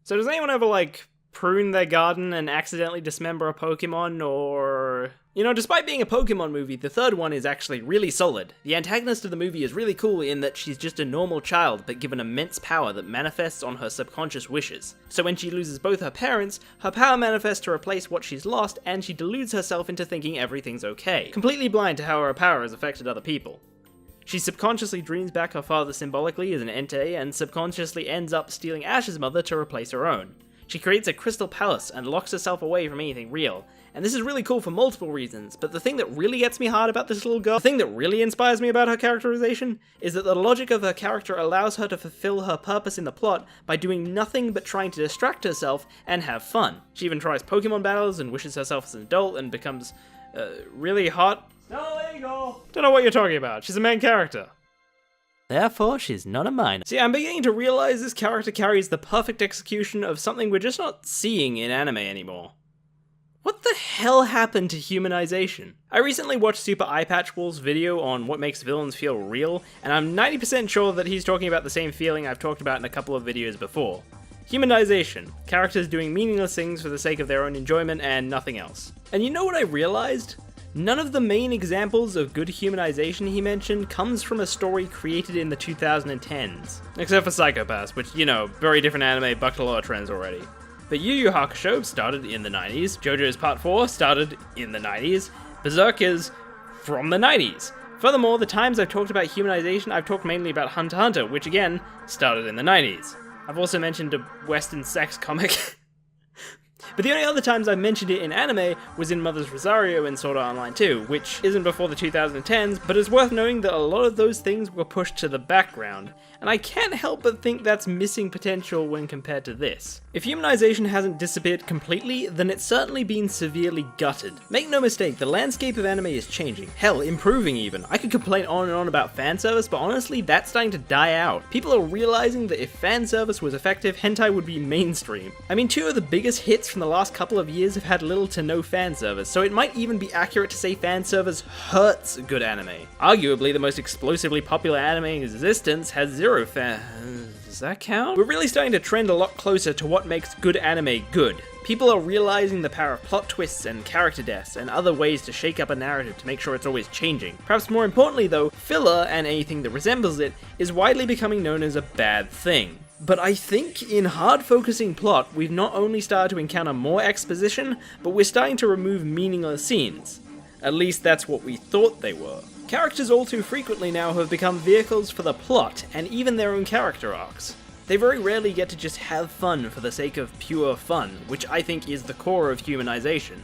So does anyone ever, like, prune their garden and accidentally dismember a Pokemon, or... You know, despite being a Pokemon movie, the third one is actually really solid. The antagonist of the movie is really cool in that she's just a normal child, but given immense power that manifests on her subconscious wishes. So when she loses both her parents, her power manifests to replace what she's lost, and she deludes herself into thinking everything's okay, completely blind to how her power has affected other people. She subconsciously dreams back her father symbolically as an Entei, and subconsciously ends up stealing Ash's mother to replace her own. She creates a crystal palace and locks herself away from anything real, and this is really cool for multiple reasons, but the thing that really gets me hard about this little girl, the thing that really inspires me about her characterization, is that the logic of her character allows her to fulfill her purpose in the plot by doing nothing but trying to distract herself and have fun. She even tries Pokemon battles and wishes herself as an adult and becomes, really hot. Still illegal! Don't know what you're talking about, she's a main character. Therefore, she's not a minor. See, I'm beginning to realize this character carries the perfect execution of something we're just not seeing in anime anymore. What the hell happened to humanization? I recently watched Super Eyepatchwolf's video on what makes villains feel real, and I'm 90% sure that he's talking about the same feeling I've talked about in a couple of videos before. Humanization. Characters doing meaningless things for the sake of their own enjoyment and nothing else. And you know what I realized? None of the main examples of good humanization he mentioned comes from a story created in the 2010s. Except for Psycho-Pass, which, you know, very different anime, bucked a lot of trends already. But Yu Yu Hakusho started in the 90s, JoJo's Part 4 started in the 90s, Berserk is from the 90s. Furthermore, the times I've talked about humanization, I've talked mainly about Hunter x Hunter, which again, started in the 90s. I've also mentioned a Western sex comic. But the only other times I mentioned it in anime was in Mother's Rosario and Sword Art Online 2, which isn't before the 2010s, but it's worth noting that a lot of those things were pushed to the background, and I can't help but think that's missing potential when compared to this. If humanization hasn't disappeared completely, then it's certainly been severely gutted. Make no mistake, the landscape of anime is changing, hell, improving even. I could complain on and on about fan service, but honestly, that's starting to die out. People are realizing that if fan service was effective, hentai would be mainstream. I mean, two of the biggest hits from the last couple of years have had little to no fan service, so it might even be accurate to say fan service hurts good anime. Arguably, the most explosively popular anime in existence has zero fan... Does that count? We're really starting to trend a lot closer to what makes good anime good. People are realizing the power of plot twists and character deaths and other ways to shake up a narrative to make sure it's always changing. Perhaps more importantly though, filler and anything that resembles it is widely becoming known as a bad thing. But I think in hard-focusing plot, we've not only started to encounter more exposition, but we're starting to remove meaningless scenes. At least that's what we thought they were. Characters all too frequently now have become vehicles for the plot, and even their own character arcs. They very rarely get to just have fun for the sake of pure fun, which I think is the core of humanization.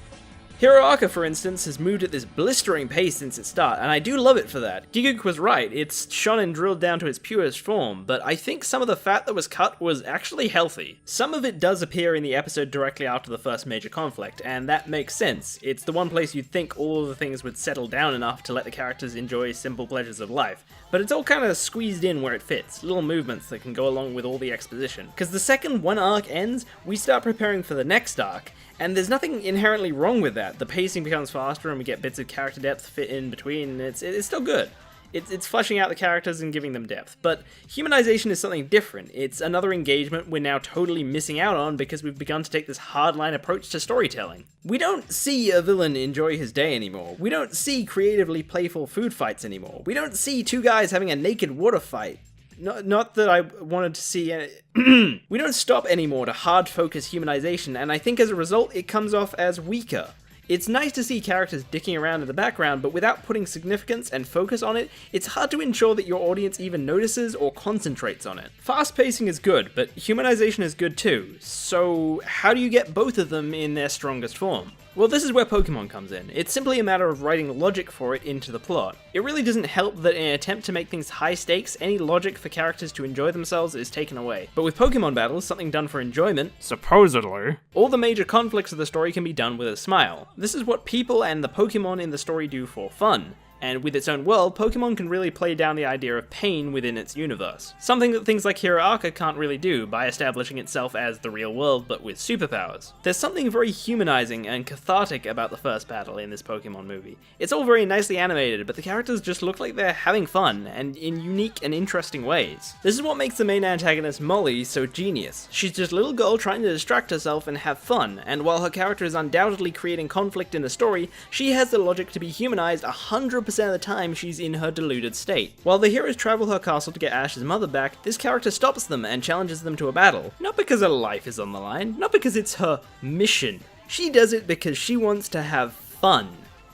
Hero Aka, for instance, has moved at this blistering pace since its start, and I do love it for that. Giguk was right, it's shonen drilled down to its purest form, but I think some of the fat that was cut was actually healthy. Some of it does appear in the episode directly after the first major conflict, and that makes sense. It's the one place you'd think all of the things would settle down enough to let the characters enjoy simple pleasures of life. But it's all kind of squeezed in where it fits, little movements that can go along with all the exposition. Because the second one arc ends, we start preparing for the next arc, and there's nothing inherently wrong with that. The pacing becomes faster and we get bits of character depth fit in between, and it's still good. It's fleshing out the characters and giving them depth, but humanization is something different. It's another engagement we're now totally missing out on because we've begun to take this hardline approach to storytelling. We don't see a villain enjoy his day anymore. We don't see creatively playful food fights anymore. We don't see two guys having a naked water fight. Not that I wanted to see we don't stop anymore to hard-focus humanization, and I think as a result it comes off as weaker. It's nice to see characters dicking around in the background, but without putting significance and focus on it, it's hard to ensure that your audience even notices or concentrates on it. Fast pacing is good, but humanization is good too, so how do you get both of them in their strongest form? Well, this is where Pokemon comes in. It's simply a matter of writing logic for it into the plot. It really doesn't help that in an attempt to make things high stakes, any logic for characters to enjoy themselves is taken away. But with Pokemon battles, something done for enjoyment, supposedly, all the major conflicts of the story can be done with a smile. This is what people and the Pokemon in the story do for fun. And with its own world, Pokemon can really play down the idea of pain within its universe. Something that things like Hero Arca can't really do by establishing itself as the real world but with superpowers. There's something very humanizing and cathartic about the first battle in this Pokemon movie. It's all very nicely animated, but the characters just look like they're having fun, and in unique and interesting ways. This is what makes the main antagonist Molly so genius. She's just a little girl trying to distract herself and have fun, and while her character is undoubtedly creating conflict in the story, she has the logic to be humanized 100% of the time she's in her deluded state. While the heroes travel her castle to get Ash's mother back, this character stops them and challenges them to a battle. Not because her life is on the line, not because it's her mission. She does it because she wants to have fun.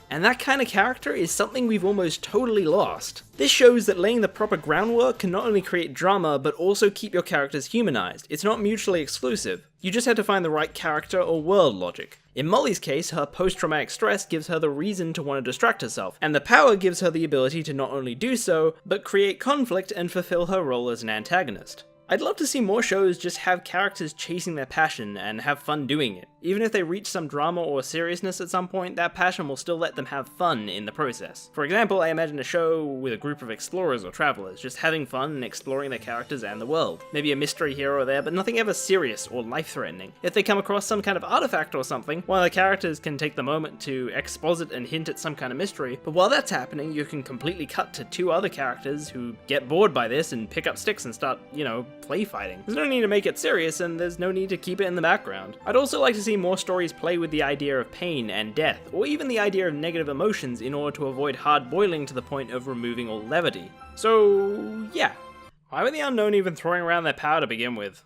And that kind of character is something we've almost totally lost. This shows that laying the proper groundwork can not only create drama, but also keep your characters humanized. It's not mutually exclusive. You just have to find the right character or world logic. In Molly's case, her post-traumatic stress gives her the reason to want to distract herself, and the power gives her the ability to not only do so, but create conflict and fulfill her role as an antagonist. I'd love to see more shows just have characters chasing their passion and have fun doing it. Even if they reach some drama or seriousness at some point, that passion will still let them have fun in the process. For example, I imagine a show with a group of explorers or travelers just having fun and exploring their characters and the world. Maybe a mystery hero there, but nothing ever serious or life-threatening. If they come across some kind of artifact or something, one of the characters can take the moment to exposit and hint at some kind of mystery, but while that's happening, you can completely cut to two other characters who get bored by this and pick up sticks and start, play fighting. There's no need to make it serious, and there's no need to keep it in the background. I'd also like to see more stories play with the idea of pain and death, or even the idea of negative emotions in order to avoid hard boiling to the point of removing all levity. So, yeah. Why were the Unknown even throwing around their power to begin with?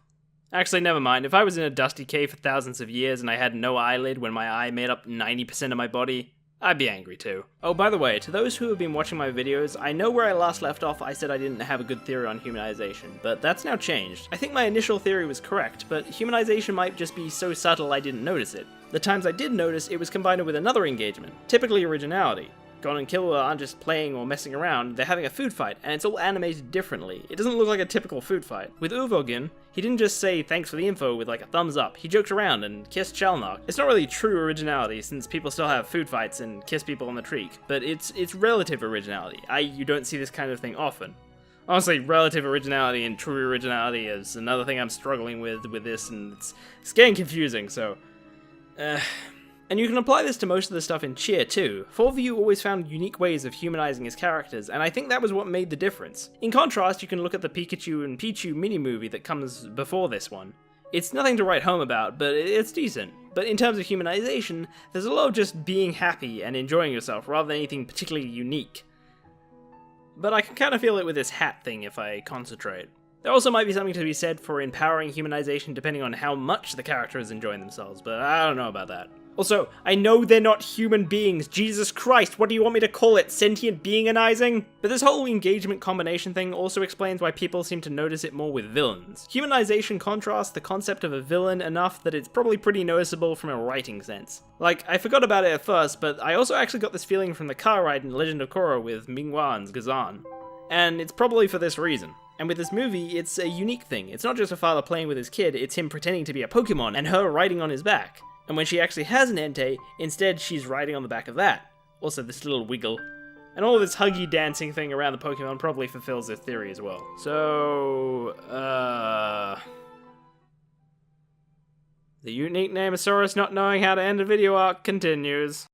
Actually, never mind. If I was in a dusty cave for thousands of years and I had no eyelid when my eye made up 90% of my body, I'd be angry too. Oh, by the way, to those who have been watching my videos, I know where I last left off I said I didn't have a good theory on humanization, but that's now changed. I think my initial theory was correct, but humanization might just be so subtle I didn't notice it. The times I did notice, it was combined with another engagement, typically originality. Gon and Killua aren't just playing or messing around, they're having a food fight, and it's all animated differently. It doesn't look like a typical food fight. With Uvogin, he didn't just say thanks for the info with like a thumbs up, he joked around and kissed Shelnock. It's not really true originality since people still have food fights and kiss people on the cheek, but it's relative originality. You don't see this kind of thing often. Honestly, relative originality and true originality is another thing I'm struggling with this, and it's getting confusing, so... And you can apply this to most of the stuff in Cheer too. 4View always found unique ways of humanizing his characters, and I think that was what made the difference. In contrast, you can look at the Pikachu and Pichu mini-movie that comes before this one. It's nothing to write home about, but it's decent. But in terms of humanization, there's a lot of just being happy and enjoying yourself rather than anything particularly unique. But I can kind of feel it with this hat thing if I concentrate. There also might be something to be said for empowering humanization depending on how much the character is enjoying themselves, but I don't know about that. Also, I know they're not human beings. Jesus Christ, what do you want me to call it? Sentient beingizing? But this whole engagement combination thing also explains why people seem to notice it more with villains. Humanization contrasts the concept of a villain enough that it's probably pretty noticeable from a writing sense. Like, I forgot about it at first, but I also actually got this feeling from the car ride in Legend of Korra with Minghua and Gazan. And it's probably for this reason. And with this movie, it's a unique thing. It's not just a father playing with his kid, it's him pretending to be a Pokemon and her riding on his back. And when she actually has an Entei, instead she's riding on the back of that. Also this little wiggle. And all this huggy dancing thing around the Pokemon probably fulfills this theory as well. So, the unique Namosaurus not knowing how to end a video arc continues.